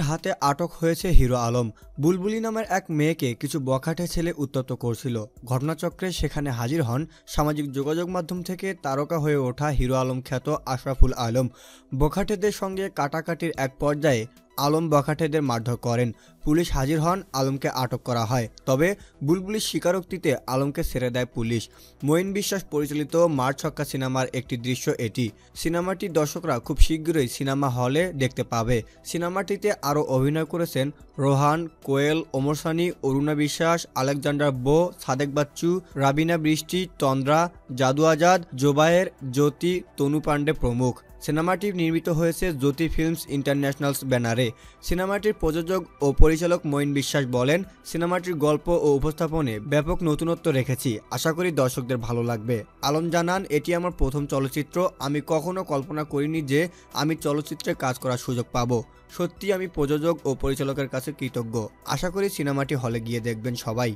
হাতে আটক হয়েছে হিরো আলম। বুলবুলি নামের এক মেয়েকে কিছু বখাটে ছেলে উত্ত্যক্ত করছিল। ঘটনাচক্রে সেখানে হাজির হন সামাজিক যোগাযোগ মাধ্যম থেকে তারকা হয়ে ওঠা হিরো আলম খ্যাত আশরাফুল আলম। বখাটেদের সঙ্গে কাটাকাটির এক পর্যায়ে আলম বখাটেদের মারধর করেন। পুলিশ হাজির হন, আলমকে আটক করা হয়। তবে বুলবুলির স্বীকারোক্তিতে আলমকে ছেড়ে দেয় পুলিশ। মঈন বিশ্বাস পরিচালিত মার ছক্কা সিনেমার একটি দৃশ্য এটি। সিনেমাটি দর্শকরা খুব শীঘ্রই সিনেমা হলে দেখতে পাবে। সিনেমাটিতে আরও অভিনয় করেছেন রোহান, কোয়েল, ওমর সানি, অরুণা বিশ্বাস, আলেকজান্ডার বো, সাদেক বাচ্চু, রাবিনা বৃষ্টি, তন্দ্রা, জাদু আজাদ, জোবায়ের, জ্যোতি, তনু পান্ডে প্রমুখ। সিনেমাটি নির্মিত হয়েছে জ্যোতি ফিল্মস ইন্টারন্যাশনালস ব্যানারে। সিনেমাটির প্রযোজক ও পরিচালক মঈন বিশ্বাস বলেন, সিনেমাটির গল্প ও উপস্থাপনে ব্যাপক নতুনত্ব রেখেছি, আশা করি দর্শকদের ভালো লাগবে। আলম জানান, এটি আমার প্রথম চলচ্চিত্র। আমি কখনো কল্পনা করিনি যে আমি চলচ্চিত্রে কাজ করার সুযোগ পাব। সত্যি আমি প্রযোজক ও পরিচালকের কাছে কৃতজ্ঞ। আশা করি সিনেমাটি হলে গিয়ে দেখবেন সবাই।